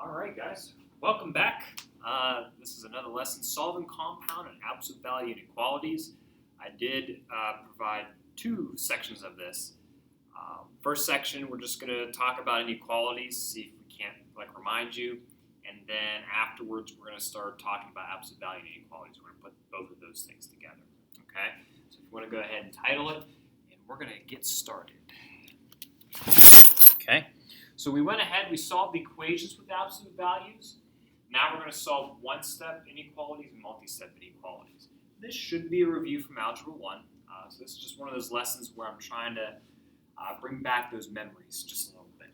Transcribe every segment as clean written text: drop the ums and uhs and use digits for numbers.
All right, guys, welcome back. This is another lesson, solving compound and absolute value inequalities. I did provide two sections of this. First section, we're just going to talk about inequalities, see if we can't remind you, and then afterwards we're going to start talking about absolute value inequalities. We're going to put both of those things together. Okay, so if you want to go ahead and title it, and we're going to get started. Okay. So we went ahead, we solved the equations with absolute values. Now we're going to solve one-step inequalities and multi-step inequalities. This should be a review from Algebra 1. So this is just one of those lessons where I'm trying to bring back those memories just a little bit.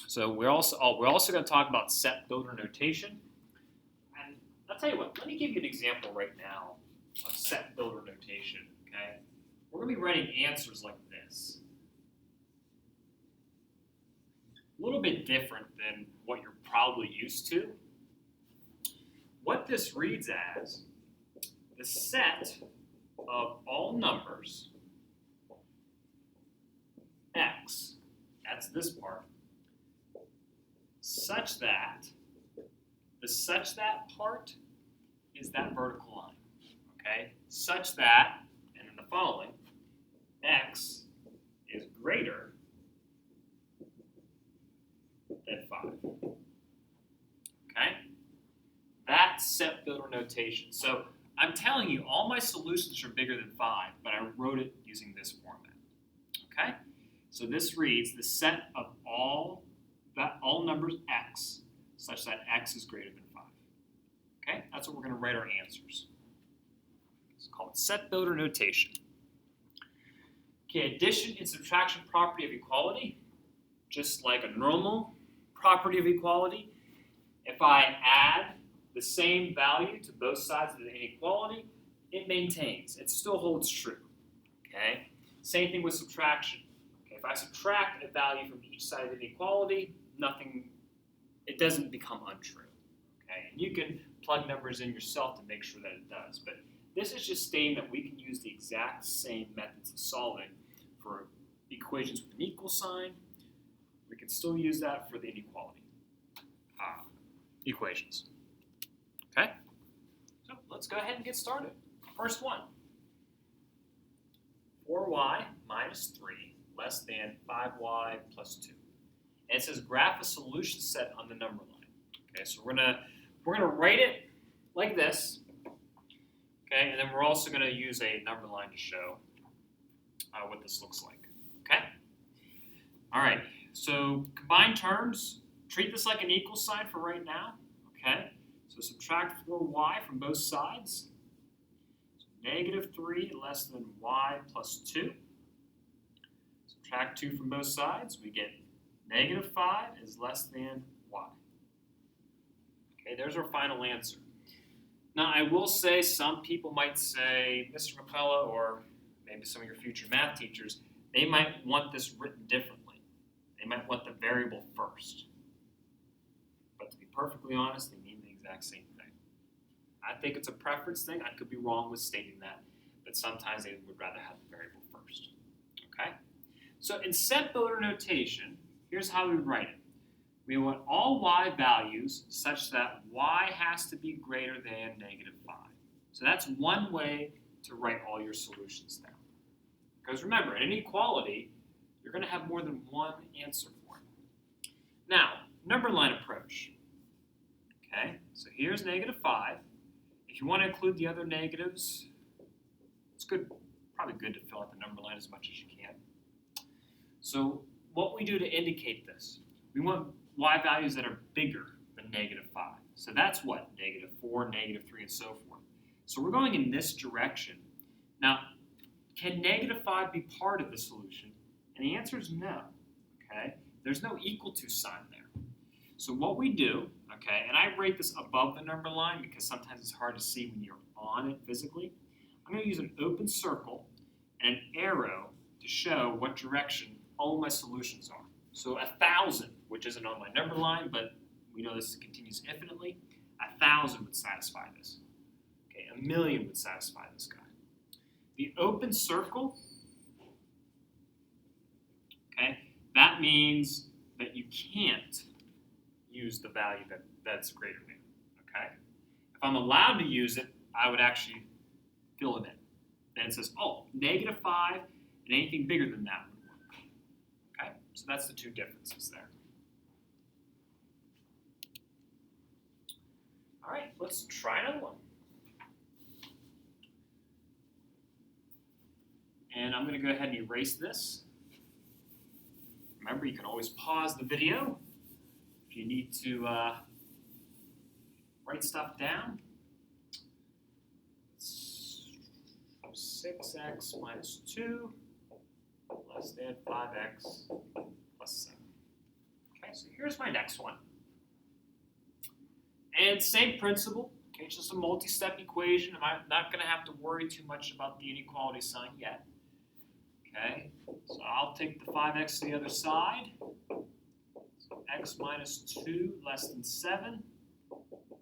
So we're also going to talk about set builder notation. And I'll tell you what, let me give you an example right now of set builder notation. Okay, we're going to be writing answers like this. A little bit different than what you're probably used to. What this reads as the set of all numbers x, that's this part, such that the such that part is that vertical line, okay? Such that, and then the following, x is greater than 5. Okay? That's set builder notation. So I'm telling you, all my solutions are bigger than 5, but I wrote it using this format. Okay? So this reads the set of all numbers x such that x is greater than 5. Okay? That's what we're going to write our answers. It's called set builder notation. Okay, addition and subtraction property of equality, just like a normal property of equality. If I add the same value to both sides of the inequality, it maintains. It still holds true. Okay? Same thing with subtraction. Okay, if I subtract a value from each side of the inequality, it doesn't become untrue. Okay? And you can plug numbers in yourself to make sure that it does. But this is just stating that we can use the exact same methods of solving for equations with an equal sign. We can still use that for the inequality equations. Okay? So let's go ahead and get started. First one. 4y minus 3 less than 5y plus 2. And it says graph a solution set on the number line. Okay, so we're gonna write it like this. Okay, and then we're also gonna use a number line to show what this looks like. Okay? All right. So combined terms, treat this like an equal sign for right now, okay? So subtract 4y from both sides. So negative 3 less than y plus 2. Subtract 2 from both sides. We get negative 5 is less than y. Okay, there's our final answer. Now, I will say some people might say, Mr. McCullough, or maybe some of your future math teachers, they might want this written differently. They might want the variable first. But to be perfectly honest, they mean the exact same thing. I think it's a preference thing. I could be wrong with stating that, but sometimes they would rather have the variable first. Okay? So in set builder notation, here's how we write it. We want all y values such that y has to be greater than negative 5. So that's one way to write all your solutions down. Because remember, in inequality, you're going to have more than one answer for it. Now, number line approach. Okay, so here's negative 5. If you want to include the other negatives, it's probably good to fill out the number line as much as you can. So what we do to indicate this, we want y values that are bigger than negative 5. So that's what? Negative 4, negative 3, and so forth. So we're going in this direction. Now, can negative 5 be part of the solution? And the answer is no, okay? There's no equal to sign there. So what we do, okay, and I rate this above the number line because sometimes it's hard to see when you're on it physically. I'm going to use an open circle and an arrow to show what direction all my solutions are. So 1,000, which isn't on my number line, but we know this continues infinitely, 1,000 would satisfy this. Okay, 1,000,000 would satisfy this guy. The open circle, okay, that means that you can't use the value that's greater than, okay? If I'm allowed to use it, I would actually fill it in. Then it says, oh, -5 and anything bigger than that would work, okay? So that's the two differences there. All right, let's try another one. And I'm going to go ahead and erase this. Remember, you can always pause the video if you need to write stuff down. 6x minus 2 less than 5x plus 7. Okay, so here's my next one. And same principle. Okay, it's just a multi-step equation. I'm not going to have to worry too much about the inequality sign yet. Okay, so I'll take the 5x to the other side. So x minus 2 less than 7.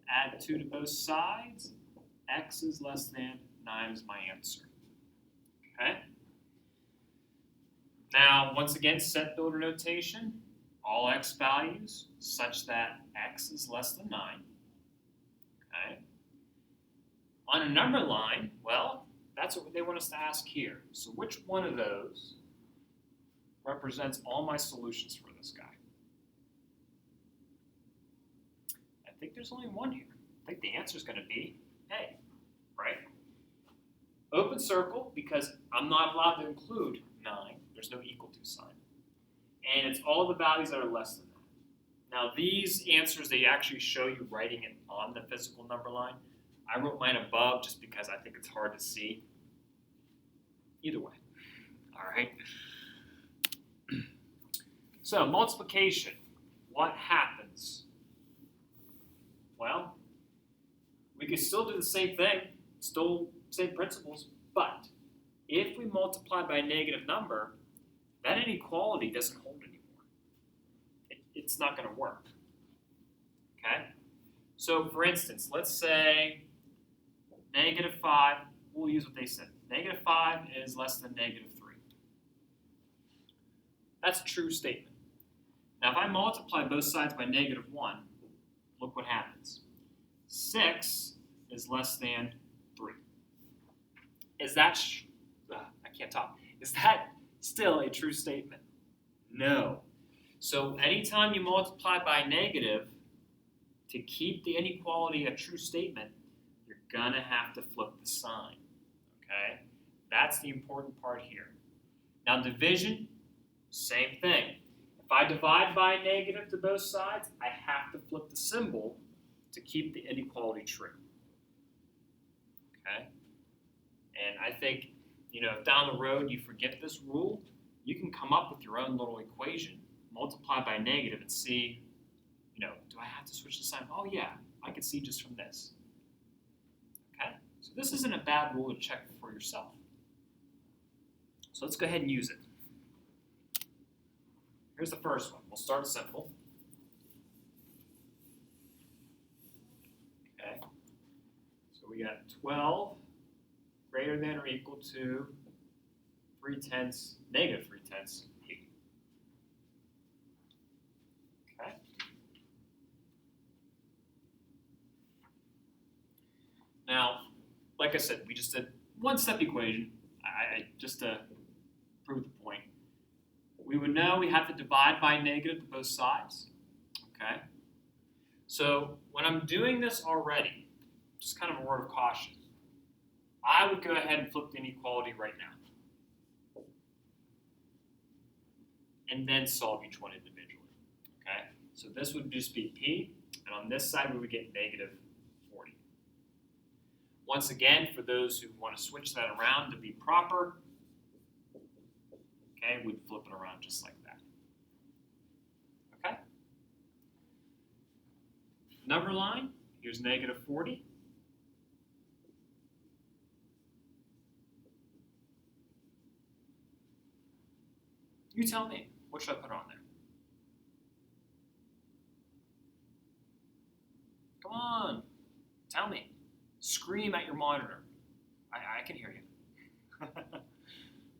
Add 2 to both sides. X is less than 9 is my answer. Okay. Now, once again, set builder notation. All x values such that x is less than 9. Okay. On a number line, well, that's what they want us to ask here. So which one of those represents all my solutions for this guy? I think there's only one here. I think the answer is going to be A, right? Open circle, because I'm not allowed to include 9. There's no equal to sign. And it's all the values that are less than that. Now these answers, they actually show you writing it on the physical number line. I wrote mine above just because I think it's hard to see. Either way, all right? So multiplication, what happens? Well, we can still do the same thing, still same principles, but if we multiply by a negative number, that inequality doesn't hold anymore. It's not going to work, okay? So for instance, let's say -5, we'll use what they said. -5 is less than -3. That's a true statement. Now if I multiply both sides by -1, look what happens. 6 is less than 3. Is that, I can't talk. Is that still a true statement? No. So anytime you multiply by negative, to keep the inequality a true statement, you're gonna have to flip the sign, okay? That's the important part here. Now division, same thing. If I divide by a negative to both sides, I have to flip the symbol to keep the inequality true, okay? And I think, if down the road you forget this rule, you can come up with your own little equation, multiply by negative and see, do I have to switch the sign? Oh yeah, I can see just from this. Okay, so this isn't a bad rule to check for yourself. So let's go ahead and use it. Here's the first one. We'll start simple. Okay, so we got 12 greater than or equal to -3/10 p. Okay. Now, like I said, we just did one-step equation. Just to prove the point. We would know we have to divide by negative to both sides. Okay. So when I'm doing this already, just kind of a word of caution, I would go ahead and flip the inequality right now. And then solve each one individually. Okay? So this would just be P, and on this side we would get -40. Once again, for those who want to switch that around to be proper, okay, we'd flip it around just like that. Okay? Number line, here's -40. You tell me, what should I put on there? Come on, tell me. Scream at your monitor. I can hear you.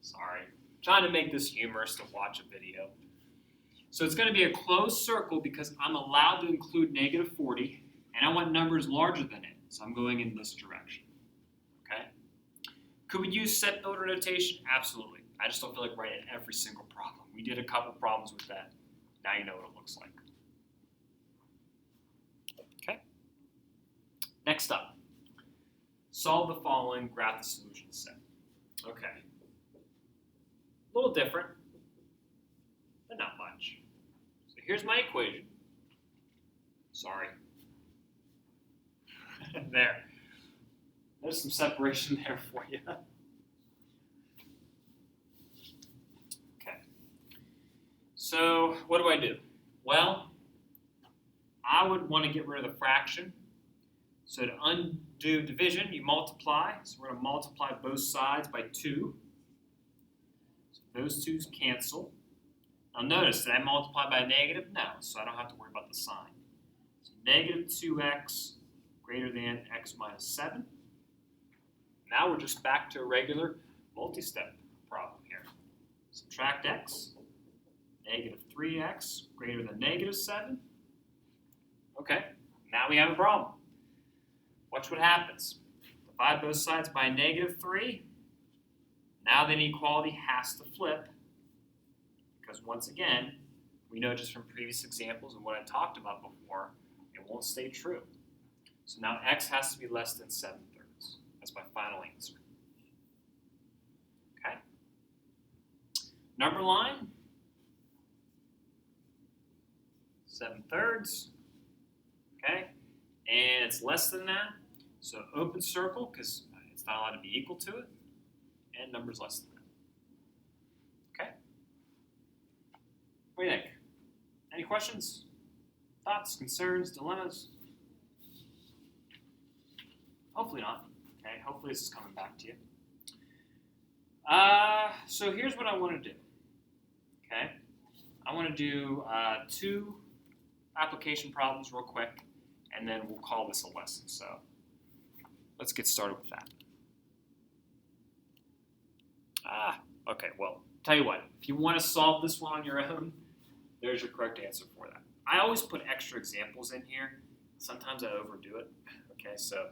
Sorry. Trying to make this humorous to watch a video. So it's going to be a closed circle because I'm allowed to include negative 40, and I want numbers larger than it. So I'm going in this direction. Okay? Could we use set builder notation? Absolutely. I just don't feel like writing every single problem. We did a couple problems with that. Now you know what it looks like. Okay? Next up, solve the following, graph the solution set. Okay. A little different, but not much. So here's my equation. Sorry. There. There's some separation there for you. Okay. So what do? Well, I would want to get rid of the fraction. So to undo division, you multiply. So we're going to multiply both sides by 2. So those 2's cancel. Now notice, did I multiply by a negative? No, so I don't have to worry about the sign. So negative 2x greater than x minus 7. Now we're just back to a regular multi-step problem here. Subtract x, negative 3x greater than negative 7. Okay, now we have a problem. Watch what happens. Divide both sides by negative 3. Now the inequality has to flip because once again, we know just from previous examples and what I talked about before, it won't stay true. So now x has to be less than 7/3. That's my final answer. Okay. Number line, 7/3. Okay. And it's less than that. So open circle, because it's not allowed to be equal to it. And numbers less than that. Okay. What do you think? Any questions? Thoughts, concerns, dilemmas? Hopefully not. Okay, hopefully this is coming back to you. So here's what I want to do. Okay, I want to do 2 application problems real quick, and then we'll call this a lesson. So let's get started with that. Okay, well, tell you what, if you want to solve this one on your own, there's your correct answer for that. I always put extra examples in here. Sometimes I overdo it. Okay, so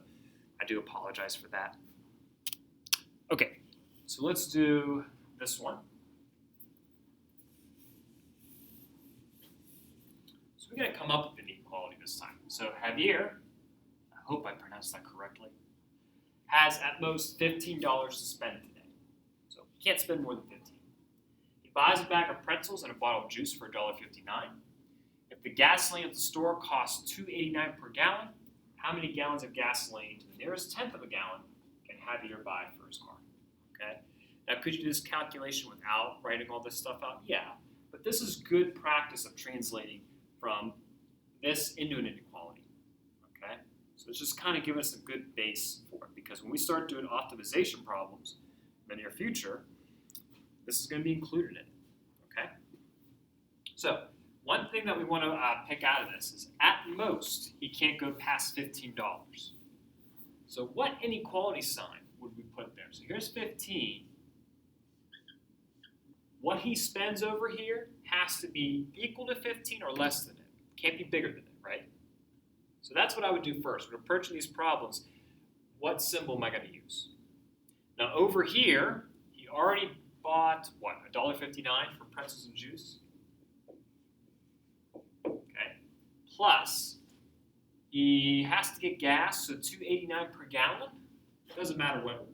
I do apologize for that. Okay, so let's do this one. So we're going to come up with an inequality this time. So Javier, I hope I pronounced that correctly, has at most $15 to spend today. So he can't spend more than $15. He buys a bag of pretzels and a bottle of juice for $1.59. If the gasoline at the store costs $2.89 per gallon, how many gallons of gasoline to the nearest tenth of a gallon can Javier buy for his car? Okay. Now, could you do this calculation without writing all this stuff out? Yeah. But this is good practice of translating from this into an inequality. Okay. So it's just kind of giving us a good base for it, because when we start doing optimization problems in the near future, this is going to be included in it. Okay. So one thing that we want to pick out of this is, at most, he can't go past $15. So what inequality sign would we put there? So here's 15. What he spends over here has to be equal to 15 or less than it. Can't be bigger than it, right? So that's what I would do first. When approaching these problems, what symbol am I going to use? Now over here, he already bought, what, $1.59 for pretzels and juice? Plus, he has to get gas, so $2.89 per gallon. It doesn't matter what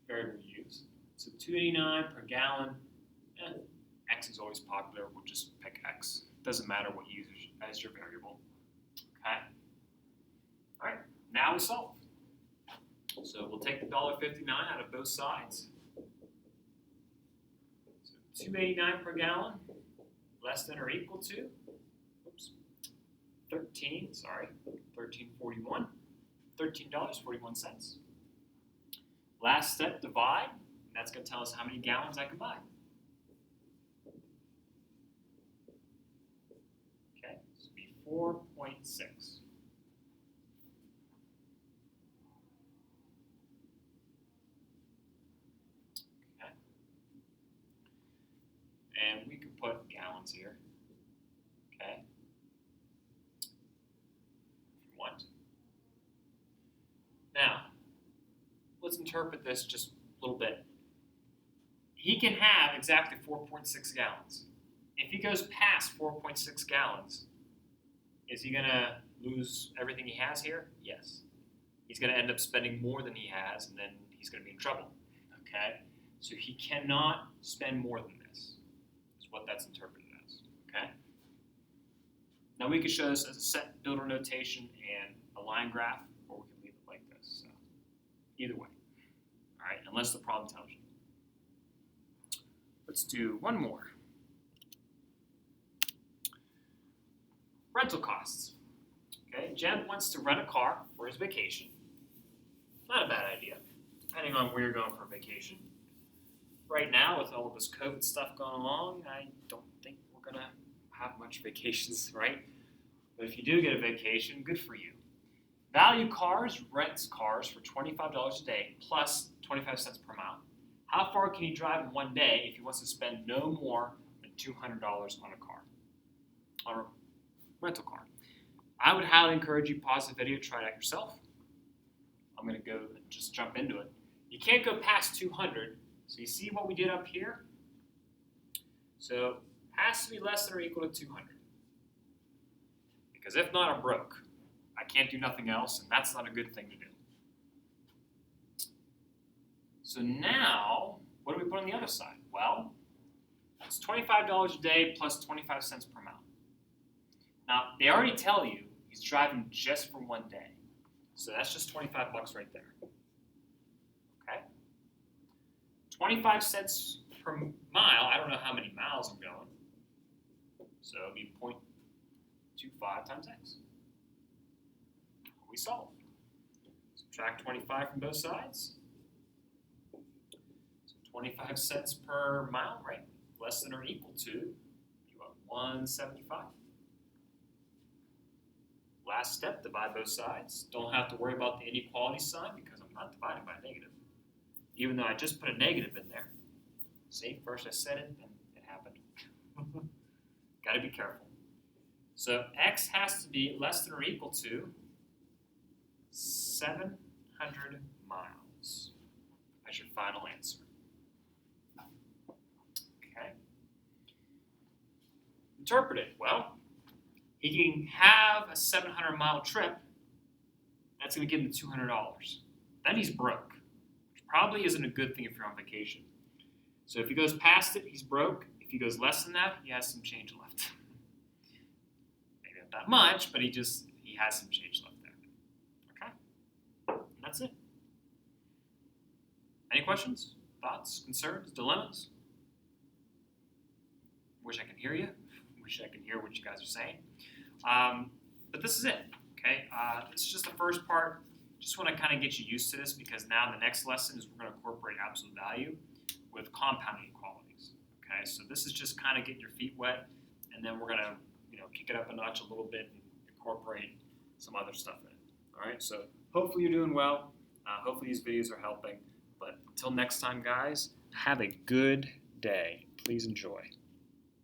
variable you use. So $2.89 per gallon. X is always popular. We'll just pick X. Doesn't matter what you use as your variable. Okay. All right. Now we solve. So we'll take the $1.59 out of both sides. So $2.89 per gallon, less than or equal to. $13.41. $13.41. Last step, divide. And that's going to tell us how many gallons I can buy. Okay, so it'll be 4.6. Okay. And we can put gallons here. let's interpret this just a little bit. He can have exactly 4.6 gallons. If he goes past 4.6 gallons, is he going to lose everything he has here? Yes. He's going to end up spending more than he has, and then he's going to be in trouble. Okay? So he cannot spend more than this, is what that's interpreted as. Okay? Now we could show this as a set builder notation and a line graph, or we could leave it like this. So either way. All right, unless the problem tells you. Let's do one more. Rental costs. Okay, Jeb wants to rent a car for his vacation. Not a bad idea, depending on where you're going for vacation. Right now, with all of this COVID stuff going along, I don't think we're going to have much vacations, right? But if you do get a vacation, good for you. Value Cars rents cars for $25 a day plus 25 cents per mile. How far can he drive in one day if he wants to spend no more than $200 on a car, on a rental car? I would highly encourage you pause the video, try it out yourself. I'm going to go and just jump into it. You can't go past 200. So you see what we did up here? So it has to be less than or equal to 200. Because if not, I'm broke. I can't do nothing else, and that's not a good thing to do. So now, what do we put on the other side? Well, it's $25 a day plus 25 cents per mile. Now, they already tell you he's driving just for one day. So that's just 25 bucks right there. Okay? 25 cents per mile, I don't know how many miles I'm going. So it'll be 0.25 times x. We solve. Subtract 25 from both sides. So 25 cents per mile, right? Less than or equal to, you want 175. Last step, divide both sides. Don't have to worry about the inequality sign because I'm not dividing by a negative. Even though I just put a negative in there. See, first I said it, and it happened. Got to be careful. So x has to be less than or equal to 700 miles as your final answer. Okay. Interpret it. Well, he can have a 700-mile trip. That's going to give him $200. Then he's broke, which probably isn't a good thing if you're on vacation. So if he goes past it, he's broke. If he goes less than that, he has some change left. Maybe not that much, but he has some change left there. Okay? And that's it. Any questions, thoughts, concerns, dilemmas? Wish I could hear you. Wish I could hear what you guys are saying. But this is it. Okay? This is just the first part. Just want to kind of get you used to this because now the next lesson is we're going to incorporate absolute value with compounding inequalities. Okay? So this is just kind of getting your feet wet, and then we're going to kick it up a notch a little bit and incorporate some other stuff in it. All right? So hopefully you're doing well. Hopefully these videos are helping. But until next time, guys, have a good day. Please enjoy.